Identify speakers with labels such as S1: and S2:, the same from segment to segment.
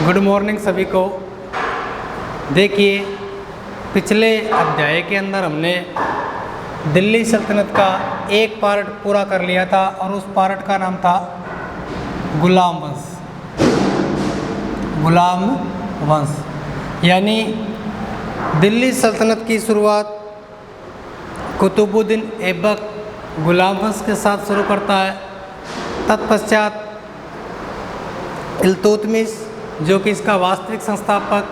S1: Good morning सभी को। देखिए, पिछले अध्याय के अंदर हमने दिल्ली सल्तनत का एक पार्ट पूरा कर लिया था और उस पार्ट का नाम था गुलाम वंश। गुलाम वंश यानी दिल्ली सल्तनत की शुरुआत कुतुबुद्दीन ऐबक गुलाम वंश के साथ शुरू करता है। तत्पश्चात इल्तुतमिश जो कि इसका वास्तविक संस्थापक,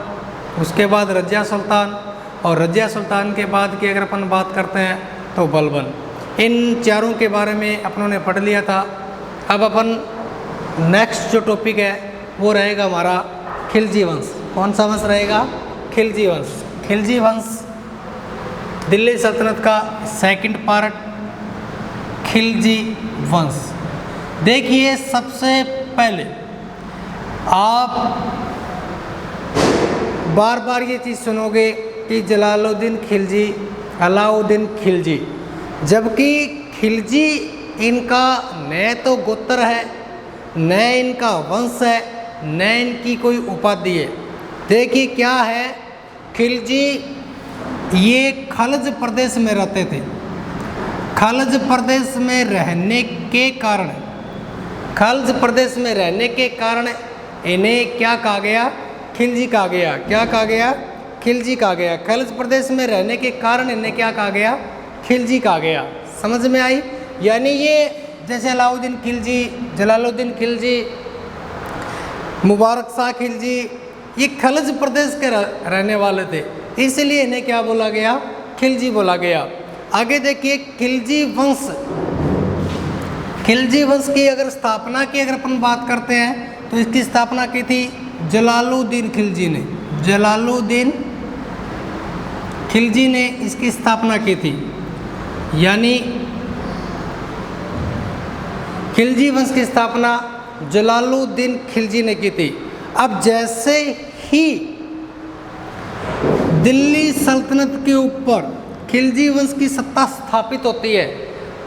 S1: उसके बाद रज़िया सुल्तान और रज़िया सुल्तान के बाद की अगर अपन बात करते हैं तो बलबन। इन चारों के बारे में अपनों ने पढ़ लिया था। अब अपन नेक्स्ट जो टॉपिक है वो रहेगा हमारा खिलजी वंश। कौन सा वंश रहेगा? खिलजी वंश। खिलजी वंश दिल्ली सल्तनत का सेकंड पार्ट, खिलजी वंश। देखिए, सबसे पहले आप बार बार ये चीज़ सुनोगे कि जलालुद्दीन खिलजी, अलाउद्दीन खिलजी, जबकि खिलजी इनका न तो गोत्र है, न इनका वंश है, न इनकी कोई उपाधि है। देखिए क्या है, खिलजी ये खलज प्रदेश में रहते थे। खलज प्रदेश में रहने के कारण, खलज प्रदेश में रहने के कारण इन्हें क्या कहा गया? खिलजी कहा गया। क्या कहा गया? खिलजी कहा गया। खलज प्रदेश में रहने के कारण इन्हें क्या कहा गया? खिलजी कहा गया। समझ में आई? यानी ये जैसे अलाउद्दीन खिलजी, जलालुद्दीन खिलजी, मुबारक शाह खिलजी, ये खलज प्रदेश के रहने वाले थे, इसलिए इन्हें क्या बोला गया? खिलजी बोला गया। आगे देखिए, खिलजी वंश, खिलजी वंश की अगर स्थापना की अगर अपन बात करते हैं तो इसकी स्थापना की थी जलालुद्दीन खिलजी ने। जलालुद्दीन खिलजी ने इसकी स्थापना की थी। यानी खिलजी वंश की स्थापना जलालुद्दीन खिलजी ने की थी। अब जैसे ही दिल्ली सल्तनत के ऊपर खिलजी वंश की सत्ता स्थापित होती है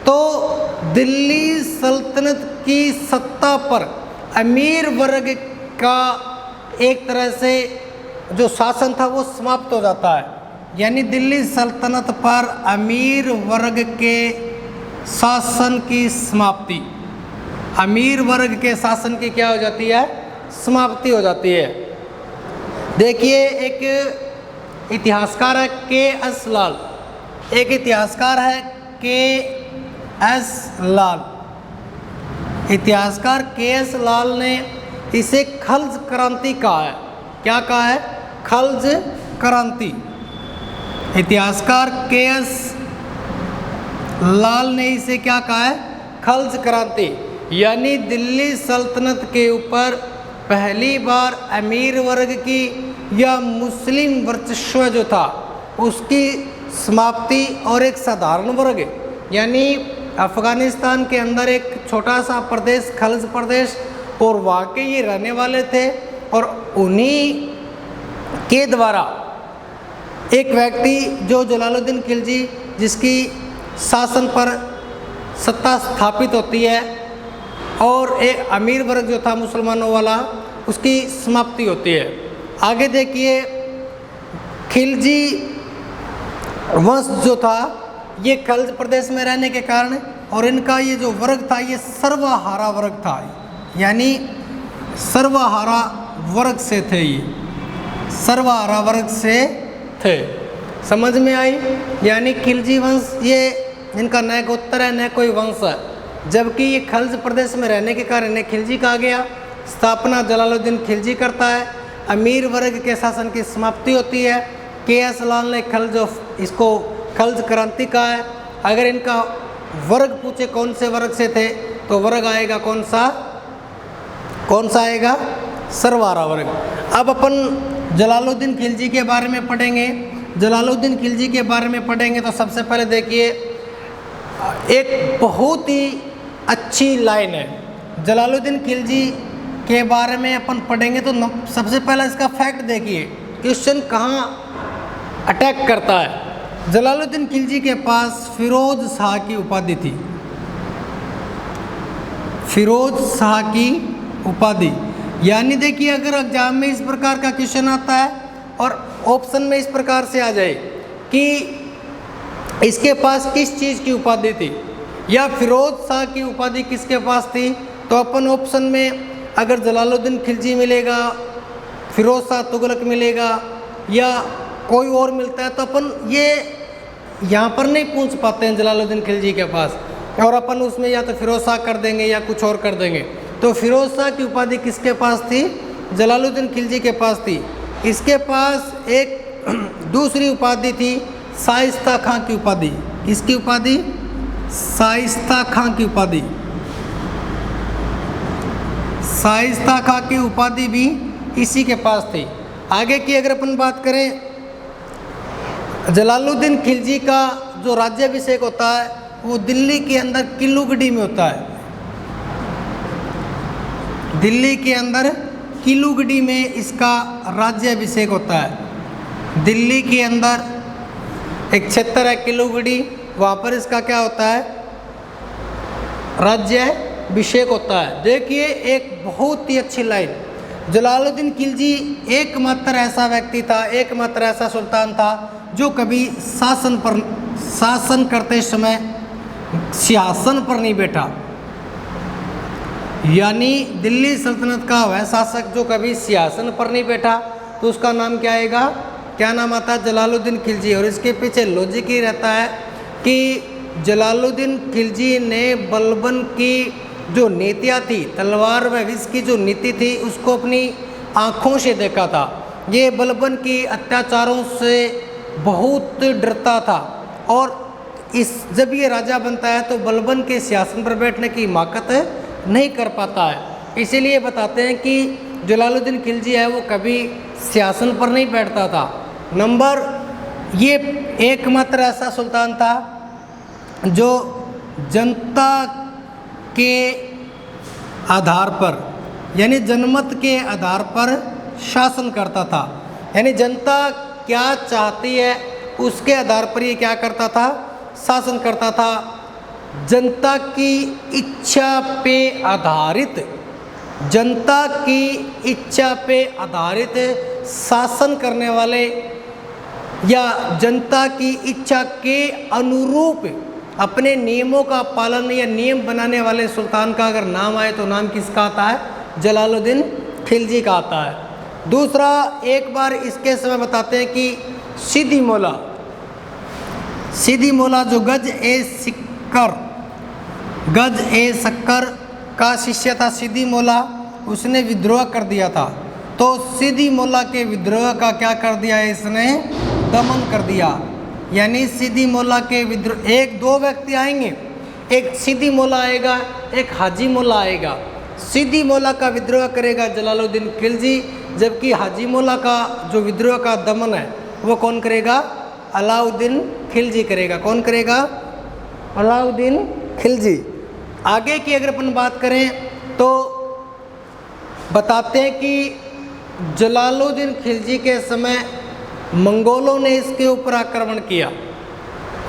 S1: तो दिल्ली सल्तनत की सत्ता पर अमीर वर्ग का एक तरह से जो शासन था वो समाप्त हो जाता है। यानी दिल्ली सल्तनत पर अमीर वर्ग के शासन की समाप्ति, अमीर वर्ग के शासन की क्या हो जाती है? समाप्ति हो जाती है। देखिए, एक इतिहासकार है के.एस. लाल, एक इतिहासकार है के.एस. लाल। इतिहासकार के.एस. लाल ने इसे खल्ज क्रांति कहा है। क्या कहा है? खल्ज क्रांति। इतिहासकार के.एस. लाल ने इसे क्या कहा है? खल्ज क्रांति। यानी दिल्ली सल्तनत के ऊपर पहली बार अमीर वर्ग की या मुस्लिम वर्चस्व जो था उसकी समाप्ति और एक साधारण वर्ग, यानी अफ़गानिस्तान के अंदर एक छोटा सा प्रदेश खल्ज प्रदेश, और वहाँ के ये रहने वाले थे, और उन्हीं के द्वारा एक व्यक्ति जो जलालुद्दीन खिलजी, जिसकी शासन पर सत्ता स्थापित होती है, और एक अमीर वर्ग जो था मुसलमानों वाला, उसकी समाप्ति होती है। आगे देखिए, खिलजी वंश जो था ये खल्ज प्रदेश में रहने के कारण, और इनका ये जो वर्ग था ये सर्वहारा वर्ग था। यानी सर्वहारा वर्ग से थे, ये सर्वहारा वर्ग से थे। समझ में आई? यानी खिलजी वंश ये इनका न गोत्र है न कोई वंश है, जबकि ये खल्ज प्रदेश में रहने के कारण इन्हें खिलजी कहा गया। स्थापना जलालुद्दीन खिलजी करता है। अमीर वर्ग के शासन की समाप्ति होती है। के.एस. लाल ने इसको खल्ज क्रांति कहा है। अगर इनका वर्ग पूछे कौन से वर्ग से थे तो वर्ग आएगा कौन सा आएगा? सर्वहारा वर्ग। अब अपन जलालुद्दीन खिलजी के बारे में पढ़ेंगे। जलालुद्दीन खिलजी के बारे में पढ़ेंगे तो सबसे पहले देखिए, एक बहुत ही अच्छी लाइन है। जलालुद्दीन खिलजी के बारे में अपन पढ़ेंगे तो सबसे पहले इसका फैक्ट देखिए, क्वेश्चन कहाँ अटैक करता है। जलालुद्दीन खिलजी के पास फिरोज शाह की उपाधि थी। फिरोज शाह की उपाधि यानी देखिए अगर एग्जाम में इस प्रकार का क्वेश्चन आता है और ऑप्शन में इस प्रकार से आ जाए कि इसके पास किस चीज़ की उपाधि थी या फिरोज शाह की उपाधि किसके पास थी, तो अपन ऑप्शन में अगर जलालुद्दीन खिलजी मिलेगा, फिरोज शाह तुगलक मिलेगा या कोई और मिलता है तो अपन ये यहाँ पर नहीं पूछ पाते हैं जलालुद्दीन खिलजी के पास, और अपन उसमें या तो फिरोज शाह कर देंगे या कुछ और कर देंगे। तो फिरोज शाह की उपाधि किसके पास थी, जलालुद्दीन खिलजी के पास थी। इसके पास एक दूसरी उपाधि थी शाइस्ता खां की उपाधि। इसकी उपाधि शाइस्ता खां की उपाधि, शाइस्ता खां की उपाधि भी इसी के पास थी। आगे की अगर अपन बात करें, जलालुद्दीन खिलजी का जो राज्याभिषेक होता है वो दिल्ली के अंदर किलूगढ़ी में होता है। दिल्ली के अंदर किलूगढ़ी में इसका राज्याभिषेक होता है। दिल्ली के अंदर एक क्षेत्र है किलूगढ़ी, वहाँ पर इसका क्या होता है, राज्याभिषेक होता है। देखिए एक बहुत ही अच्छी लाइन, जलालुद्दीन खिलजी एकमात्र ऐसा व्यक्ति था, एकमात्र ऐसा सुल्तान था जो कभी शासन करते समय सिंहासन पर नहीं बैठा। यानी दिल्ली सल्तनत का वह शासक जो कभी सिंहासन पर नहीं बैठा, तो उसका नाम क्या आएगा, क्या नाम आता है, जलालुद्दीन खिलजी। और इसके पीछे लॉजिक ही रहता है कि जलालुद्दीन खिलजी ने बलबन की जो नीतियाँ थी, तलवार व विष की जो नीति थी, उसको अपनी आँखों से देखा था। ये बलबन की अत्याचारों से बहुत डरता था और जब ये राजा बनता है तो बलबन के सिंहासन पर बैठने की हिमाकत नहीं कर पाता है। इसीलिए बताते हैं कि जलालुद्दीन खिलजी है वो कभी सिंहासन पर नहीं बैठता था। नंबर, ये एकमात्र ऐसा सुल्तान था जो जनता के आधार पर, यानी जनमत के आधार पर शासन करता था। यानी जनता क्या चाहती है उसके आधार पर ये क्या करता था, शासन करता था। जनता की इच्छा पे आधारित, जनता की इच्छा पे आधारित शासन करने वाले या जनता की इच्छा के अनुरूप अपने नियमों का पालन या नियम बनाने वाले सुल्तान का अगर नाम आए तो नाम किसका आता है, जलालुद्दीन खिलजी का आता है। दूसरा, एक बार इसके समय बताते हैं कि सीधी मौला, सीधी मौला जो गज ए शक्कर का शिष्य था, सीधी मौला, उसने विद्रोह कर दिया था। तो सीधी मौला के विद्रोह का क्या कर दिया है, इसने दमन कर दिया। यानी सीधी मौला के विद्रोह, एक दो व्यक्ति आएंगे, एक सीधी मौला आएगा, एक हाजी मौला आएगा। सीधी मौला का विद्रोह करेगा जलालुद्दीन खिलजी, जबकि हाजी मौला का जो विद्रोह का दमन है वो कौन करेगा, अलाउद्दीन खिलजी करेगा। कौन करेगा, अलाउद्दीन खिलजी। आगे की अगर अपन बात करें तो बताते हैं कि जलालुद्दीन खिलजी के समय मंगोलों ने इसके ऊपर आक्रमण किया।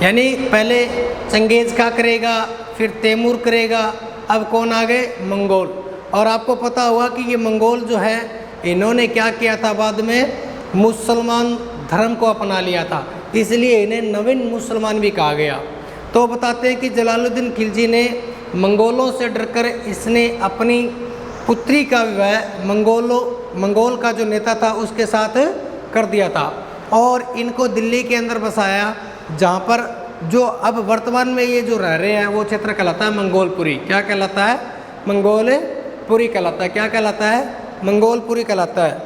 S1: यानी पहले चंगेज खां करेगा, फिर तैमूर करेगा, अब कौन आ गए, मंगोल। और आपको पता हुआ कि ये मंगोल जो है इन्होंने क्या किया था, बाद में मुसलमान धर्म को अपना लिया था, इसलिए इन्हें नवीन मुसलमान भी कहा गया। तो बताते हैं कि जलालुद्दीन खिलजी ने मंगोलों से डरकर इसने अपनी पुत्री का विवाह मंगोल का जो नेता था उसके साथ कर दिया था और इनको दिल्ली के अंदर बसाया, जहाँ पर जो अब वर्तमान में ये जो रह रहे हैं वो क्षेत्र कहलाता है मंगोलपुरी। क्या कहलाता है, मंगोलपुरी कहलाता है। क्या कहलाता है, मंगोलपुरी कहलाता है।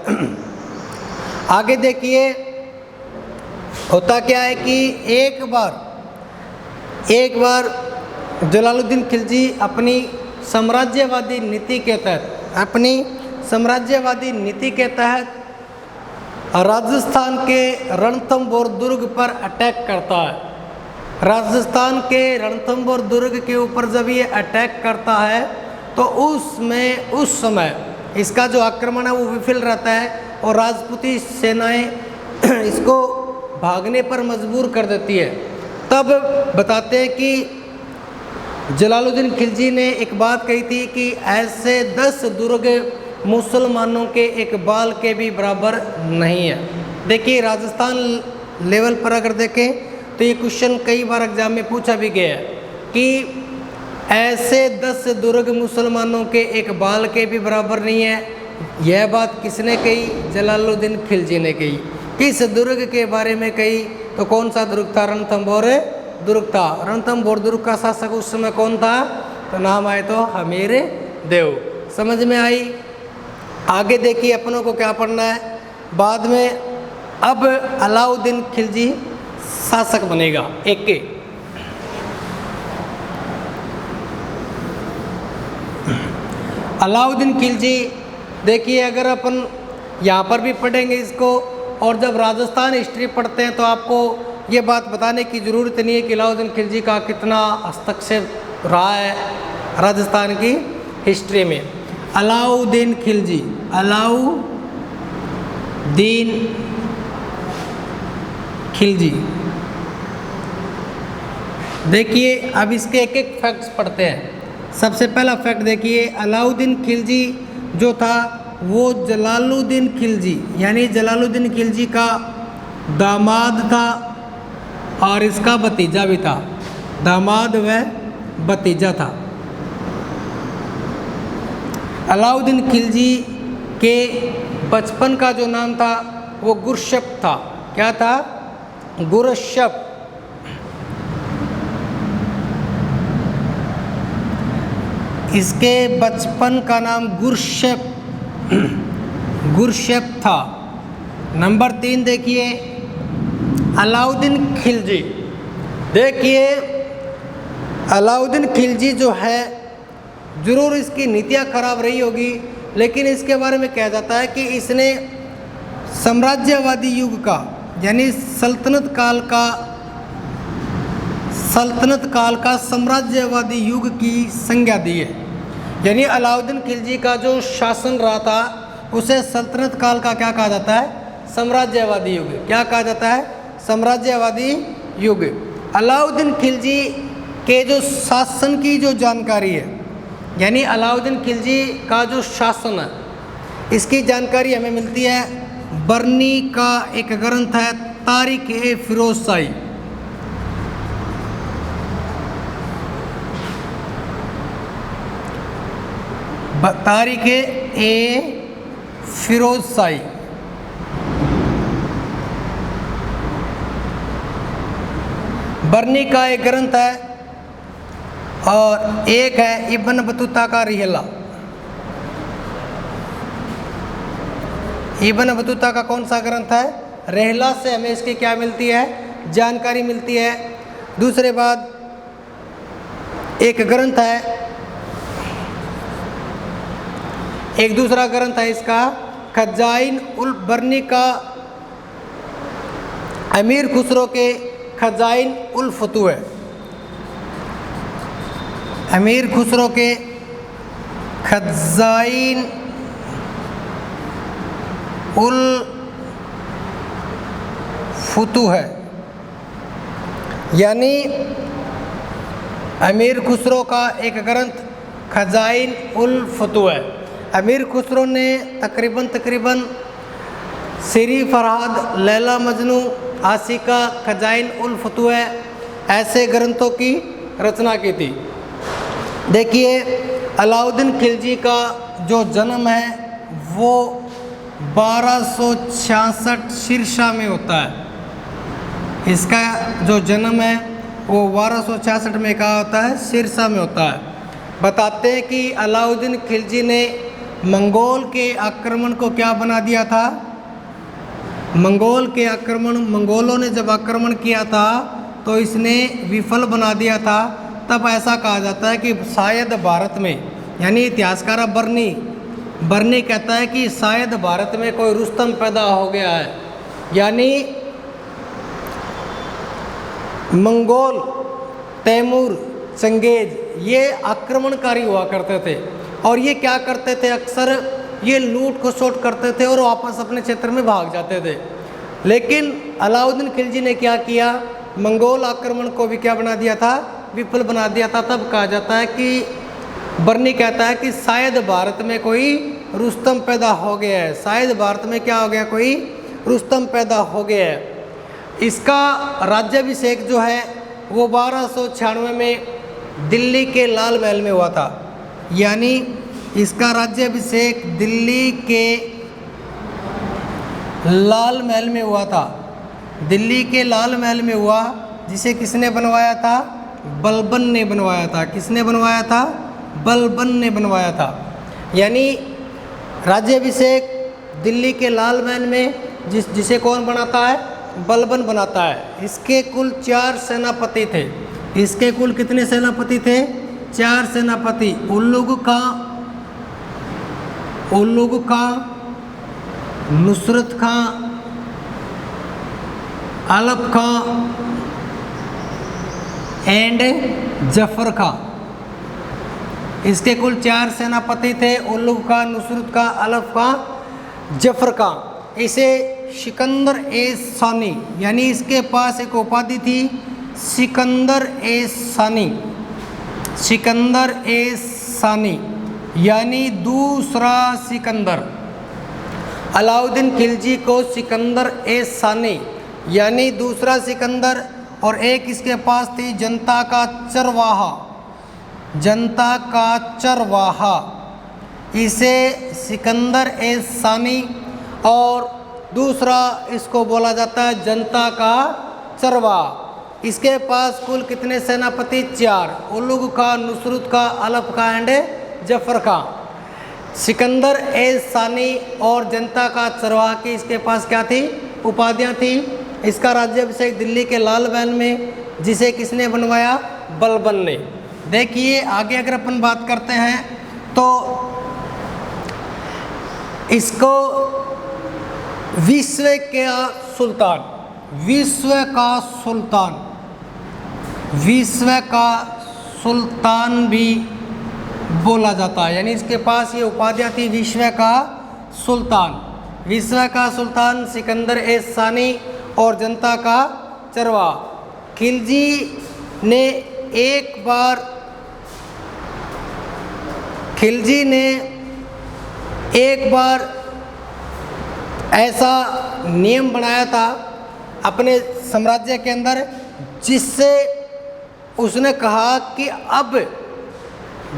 S1: आगे देखिए होता क्या है कि एक बार जलालुद्दीन खिलजी अपनी साम्राज्यवादी नीति के तहत राजस्थान के रणथंभौर दुर्ग पर अटैक करता है। राजस्थान के रणथंभौर दुर्ग के ऊपर जब ये अटैक करता है तो उस समय इसका जो आक्रमण है वो विफल रहता है और राजपूती सेनाएं इसको भागने पर मजबूर कर देती है। तब बताते हैं कि जलालुद्दीन खिलजी ने एक बात कही थी कि ऐसे 10 दुर्ग मुसलमानों के एक बाल के भी बराबर नहीं है। देखिए राजस्थान लेवल पर अगर देखें तो ये क्वेश्चन कई बार एग्जाम में पूछा भी गया है कि ऐसे 10 दुर्ग मुसलमानों के एक बाल के भी बराबर नहीं है। यह बात किसने कही? जलालुद्दीन खिलजी ने कही। किस दुर्ग के बारे में कही? तो कौन सा दुर्ग था? रणथंभौर दुर्ग था। रणथंभौर दुर्ग का शासक उस समय कौन था? तो नाम आए तो हमीर देव। समझ में आई? आगे देखिए अपनों को क्या पढ़ना है बाद में। अब अलाउद्दीन खिलजी शासक बनेगा एक के। अलाउद्दीन खिलजी देखिए अगर अपन यहाँ पर भी पढ़ेंगे इसको, और जब राजस्थान हिस्ट्री पढ़ते हैं तो आपको ये बात बताने की ज़रूरत नहीं है कि अलाउद्दीन खिलजी का कितना हस्तक्षेप रहा है राजस्थान की हिस्ट्री में। अलाउद्दीन खिलजी, अलाउद्दीन खिलजी। देखिए अब इसके एक एक फैक्ट्स पढ़ते हैं। सबसे पहला फैक्ट देखिए, अलाउद्दीन खिलजी जो था वो जलालुद्दीन खिलजी यानी जलालुद्दीन खिलजी का दामाद था और इसका भतीजा भी था। दामाद व भतीजा था। अलाउद्दीन खिलजी के बचपन का जो नाम था वो गुरशप था। क्या था? गुरशप। इसके बचपन का नाम गुरशप था। नंबर 3 देखिए अलाउद्दीन खिलजी। देखिए अलाउद्दीन खिलजी जो है ज़रूर इसकी नीतियाँ खराब रही होगी, लेकिन इसके बारे में कहा जाता है कि इसने साम्राज्यवादी युग का यानी सल्तनत काल का साम्राज्यवादी युग की संज्ञा दी है। यानी अलाउद्दीन खिलजी का जो शासन रहा था उसे सल्तनत काल का क्या कहा जाता है? साम्राज्यवादी युग। क्या कहा जाता है? साम्राज्यवादी युग। अलाउद्दीन खिलजी के जो शासन की जो जानकारी है यानी अलाउद्दीन खिलजी का जो शासन है इसकी जानकारी हमें मिलती है बर्नी का एक ग्रंथ है तारीख-ए-फिरोजशाही। तारीख-ए-फिरोजशाही। बर्नी का एक ग्रंथ है और एक है इब्न बतूता का रिहला। इब्न बतूता का कौन सा ग्रंथ है? रहला से हमें इसकी क्या मिलती है? जानकारी मिलती है। दूसरे बाद एक ग्रंथ है, एक दूसरा ग्रंथ है इसका खजाइन उल बर्नी का अमीर खुसरो के खजाइन उल फतू है। अमीर खुसरो के खजाइन उल फतू है। यानी अमीर खुसरो का एक ग्रंथ खजाइन उल फतू है। अमीर खुसरो ने तकरीबन सिरी फरहाद, लैला मजनू, आशिका, खजाइन उल फतू है ऐसे ग्रंथों की रचना की थी। देखिए अलाउद्दीन खिलजी का जो जन्म है वो 1266 सिरसा में होता है। इसका जो जन्म है वो 1266 में कहा होता है? सिरसा में होता है। बताते हैं कि अलाउद्दीन खिलजी ने मंगोल के आक्रमण को क्या बना दिया था? मंगोलों ने जब आक्रमण किया था तो इसने विफल बना दिया था। तब ऐसा कहा जाता है कि शायद भारत में, यानी इतिहासकार बर्नी कहता है कि शायद भारत में कोई रुस्तम पैदा हो गया है। यानी मंगोल, तैमूर, चंगेज ये आक्रमणकारी हुआ करते थे और ये क्या करते थे? अक्सर ये लूट खसोट करते थे और वापस अपने क्षेत्र में भाग जाते थे। लेकिन अलाउद्दीन खिलजी ने क्या किया? मंगोल आक्रमण को भी क्या बना दिया था? विफल बना दिया था। तब कहा जाता है कि बर्नी कहता है कि शायद भारत में कोई रुस्तम पैदा हो गया है, शायद भारत में क्या हो गया, कोई रुस्तम पैदा हो गया है। इसका राज्याभिषेक जो है वो 1296 में दिल्ली के लाल महल में हुआ था। यानी इसका राज्याभिषेक दिल्ली के लाल महल में हुआ था। दिल्ली के लाल महल में हुआ, जिसे किसने बनवाया था, बलबन ने बनवाया था। किसने बनवाया था, बलबन ने बनवाया था। यानी राज्याभिषेक दिल्ली के लाल महल में जिसे कौन बनाता है, बलबन बनाता है। इसके कुल 4 सेनापति थे। इसके कुल कितने सेनापति थे, 4 सेनापति। उल्लुग खां, नुसरत खां, अलप खां एंड जफर खां। इसके कुल 4 सेनापति थे, उल्लुग खां, नुसरत खां, अलप खां, जफर खां। इसे सिकंदर ए सानी, यानी इसके पास एक उपाधि थी सिकंदर ए सानी। सिकंदर ए सानी यानी दूसरा सिकंदर। अलाउद्दीन खिलजी को सिकंदर ए सानी यानी दूसरा सिकंदर, और एक इसके पास थी जनता का चरवाहा। जनता का चरवाहा, इसे सिकंदर ए सानी, और दूसरा इसको बोला जाता है जनता का चरवाहा। इसके पास कुल कितने सेनापति, 4। उल्लुग खां, नुसरत खां, अलप खां एंड जफर खां। सिकंदर ए सानी और जनता का चरवाहा की इसके पास क्या थी, उपाधियाँ थी। इसका राज्याभिषेक दिल्ली के लाल महल में, जिसे किसने बनवाया, बलबन ने। देखिए आगे अगर अपन बात करते हैं तो इसको विश्व का सुल्तान, विश्व का सुल्तान, विश्व का सुल्तान भी बोला जाता है। यानी इसके पास ये उपाधियाँ थी, विश्व का सुल्तान। विश्व का सुल्तान सिकंदर ए सानी और जनता का चरवाहा। खिलजी ने एक बार ऐसा नियम बनाया था अपने साम्राज्य के अंदर, जिससे उसने कहा कि अब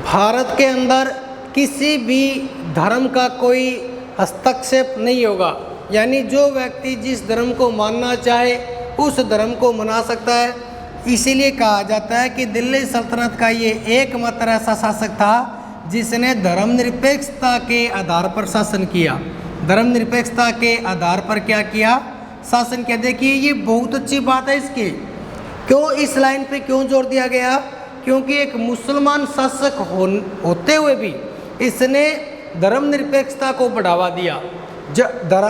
S1: भारत के अंदर किसी भी धर्म का कोई हस्तक्षेप नहीं होगा। यानी जो व्यक्ति जिस धर्म को मानना चाहे उस धर्म को मना सकता है। इसीलिए कहा जाता है कि दिल्ली सल्तनत का ये एकमात्र ऐसा शासक था जिसने धर्मनिरपेक्षता के आधार पर शासन किया। धर्मनिरपेक्षता के आधार पर क्या किया, शासन किया। देखिए ये बहुत अच्छी बात है इसकी। क्यों इस लाइन पे क्यों जोर दिया गया, क्योंकि एक मुसलमान शासक होते हुए भी इसने धर्मनिरपेक्षता को बढ़ावा दिया।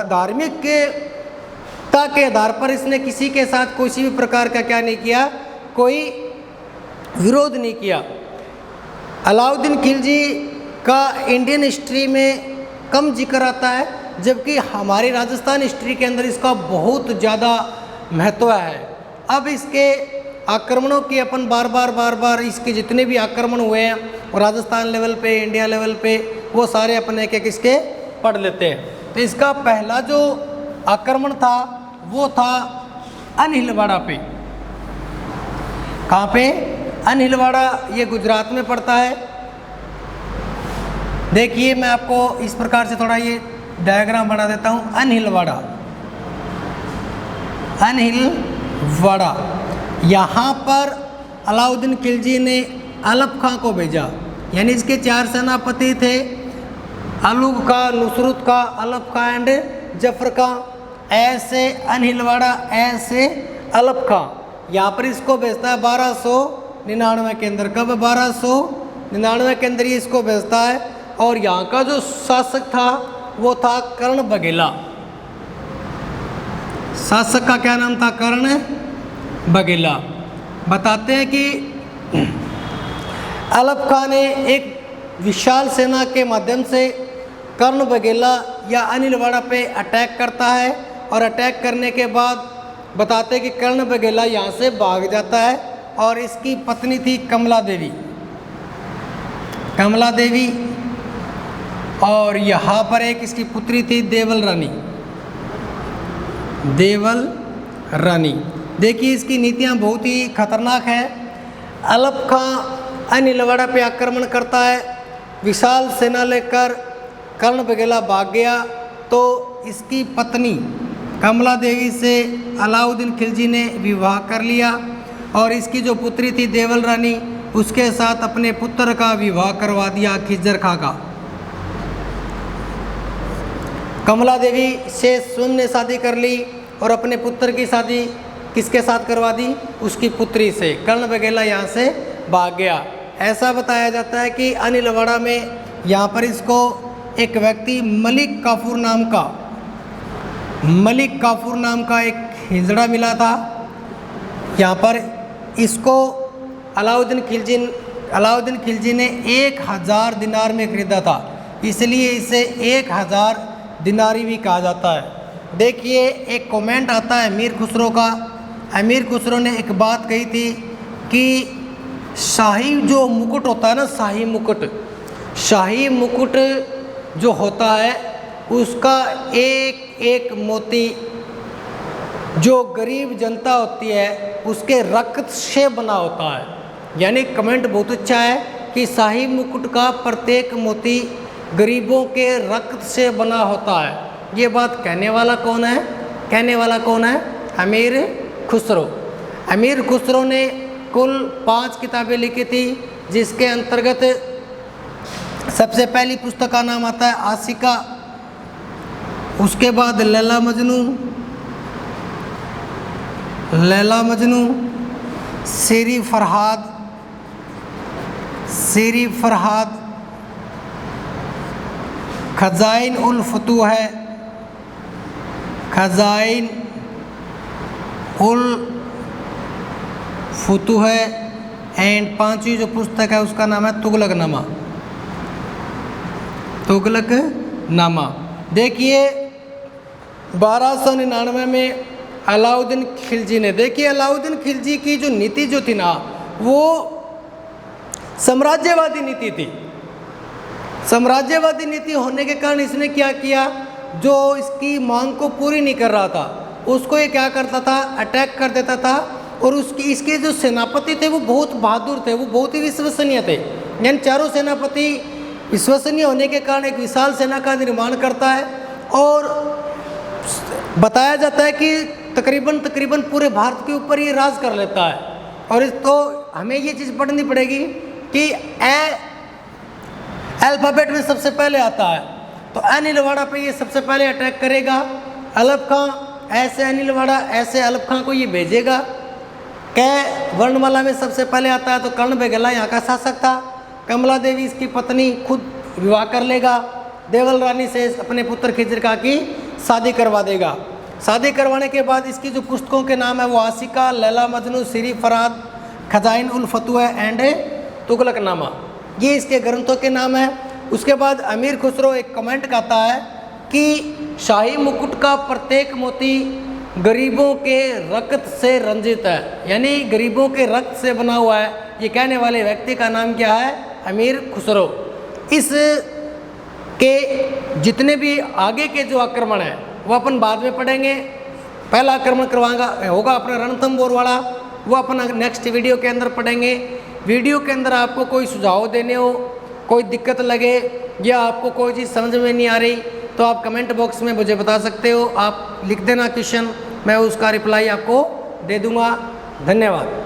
S1: धार्मिकता के आधार पर इसने किसी के साथ किसी भी प्रकार का क्या नहीं किया, कोई विरोध नहीं किया। अलाउद्दीन खिलजी का इंडियन हिस्ट्री में कम जिक्र आता है, जबकि हमारी राजस्थान हिस्ट्री के अंदर इसका बहुत ज़्यादा महत्व है। अब इसके आक्रमणों की अपन बार बार इसके जितने भी आक्रमण हुए हैं और राजस्थान लेवल पे, इंडिया लेवल पे, वो सारे अपन एक एक इसके पढ़ लेते हैं। तो इसका पहला जो आक्रमण था वो था अनहिलवाड़ा पे। कहाँ पे, अनहिलवाड़ा, ये गुजरात में पड़ता है। देखिए मैं आपको इस प्रकार से थोड़ा ये डायग्राम बना देता हूँ। अनहिलवाड़ा, अनहिलवाड़ा, यहाँ पर अलाउद्दीन खिलजी ने अलप खां को भेजा। यानी इसके 4 सेनापति थे, उल्लुग खां, नुसरत खां, अलप खां एंड जफर खां। ऐसे अनहिलवाड़ा, ऐसे अलप खां। यहाँ पर इसको भेजता है 1299 के अंदर। कब, 1299 के अंदर ये इसको भेजता है। और यहाँ का जो शासक था वो था कर्ण बघेला। शासक का क्या नाम था, कर्ण बघेला। बताते हैं कि अलप खां ने एक विशाल सेना के माध्यम से कर्ण बघेला या अनिलवाड़ा पे अटैक करता है, और अटैक करने के बाद बताते हैं कि कर्ण बघेला यहाँ से भाग जाता है। और इसकी पत्नी थी कमला देवी, कमला देवी, और यहाँ पर एक इसकी पुत्री थी देवल रानी। देवल रानी, देखिए इसकी नीतियाँ बहुत ही खतरनाक है। अलप खां अनिलवाड़ा पे आक्रमण करता है, विशाल सेना लेकर कर्ण बघेला भाग गया तो इसकी पत्नी कमला देवी से अलाउद्दीन खिलजी ने विवाह कर लिया और इसकी जो पुत्री थी देवल रानी उसके साथ अपने पुत्र का विवाह करवा दिया खिज्जर खां का। कमला देवी से स्वयं ने शादी कर ली और अपने पुत्र की शादी किसके साथ करवा दी? उसकी पुत्री से। कर्ण बघेला यहाँ से भाग गया। ऐसा बताया जाता है कि अनिलवाड़ा में यहाँ पर इसको एक व्यक्ति मलिक काफूर नाम का एक हिजड़ा मिला था। यहाँ पर इसको अलाउद्दीन खिलजी ने 1000 दिनार में खरीदा था, इसलिए इसे 1000 दिनारी भी कहा जाता है। देखिए एक कमेंट आता है अमीर खुसरो का। अमीर खुसरो ने एक बात कही थी कि शाही जो मुकुट होता है ना, शाही मुकुट जो होता है उसका एक एक मोती जो गरीब जनता होती है उसके रक्त से बना होता है। यानी कमेंट बहुत अच्छा है कि शाही मुकुट का प्रत्येक मोती गरीबों के रक्त से बना होता है। ये बात कहने वाला कौन है? अमीर खुसरो। अमीर खुसरो ने कुल 5 किताबें लिखी थी, जिसके अंतर्गत सबसे पहली पुस्तक का नाम आता है आशिका, उसके बाद लैला मजनू, शेरी फरहाद, खजाइन उल फुतूह एंड 5वीं जो पुस्तक है उसका नाम है तुगलकनामा। देखिए 1299 में अलाउद्दीन खिलजी ने, देखिए अलाउद्दीन खिलजी की जो नीति जो थी ना वो साम्राज्यवादी नीति थी। साम्राज्यवादी नीति होने के कारण इसने क्या किया, जो इसकी मांग को पूरी नहीं कर रहा था उसको ये क्या करता था, अटैक कर देता था। और इसके जो सेनापति थे वो बहुत बहादुर थे, वो बहुत ही विश्वसनीय थे। यानी चारों सेनापति विश्वसनीय होने के कारण एक विशाल सेना का निर्माण करता है और बताया जाता है कि तकरीबन पूरे भारत के ऊपर ये राज कर लेता है। और तो हमें ये चीज़ पढ़नी पड़ेगी कि अल्फ़ाबेट में सबसे पहले आता है, तो अनिलवाड़ा पे ये सबसे पहले अटैक करेगा। अलप खां ऐसे अनिलवाड़ा ऐसे अलप खां को ये भेजेगा। कै वर्णमाला में सबसे पहले आता है, तो कर्ण बघेला यहाँ का शासक था। कमला देवी इसकी पत्नी खुद विवाह कर लेगा, देवल रानी से अपने पुत्र खिज्जर खां की शादी करवा देगा। शादी करवाने के बाद इसकी जो पुस्तकों के नाम है वो आशिका, लैला मजनू, शेरी फरहाद, खजाइन उल फतूह एंड तुगलकनामा, ये इसके ग्रंथों के नाम है। उसके बाद अमीर खुसरो एक कमेंट करता है कि शाही मुकुट का प्रत्येक मोती गरीबों के रक्त से रंजित है, यानी गरीबों के रक्त से बना हुआ है। ये कहने वाले व्यक्ति का नाम क्या है? अमीर खुसरो। इस के जितने भी आगे के जो आक्रमण है वो अपन बाद में पढ़ेंगे। पहला आक्रमण होगा अपना रणथंभौर वाला, वो अपन नेक्स्ट वीडियो के अंदर पढ़ेंगे। वीडियो के अंदर आपको कोई सुझाव देने हो, कोई दिक्कत लगे या आपको कोई चीज़ समझ में नहीं आ रही तो आप कमेंट बॉक्स में मुझे बता सकते हो। आप लिख देना क्वेश्चन, मैं उसका रिप्लाई आपको दे दूँगा। धन्यवाद।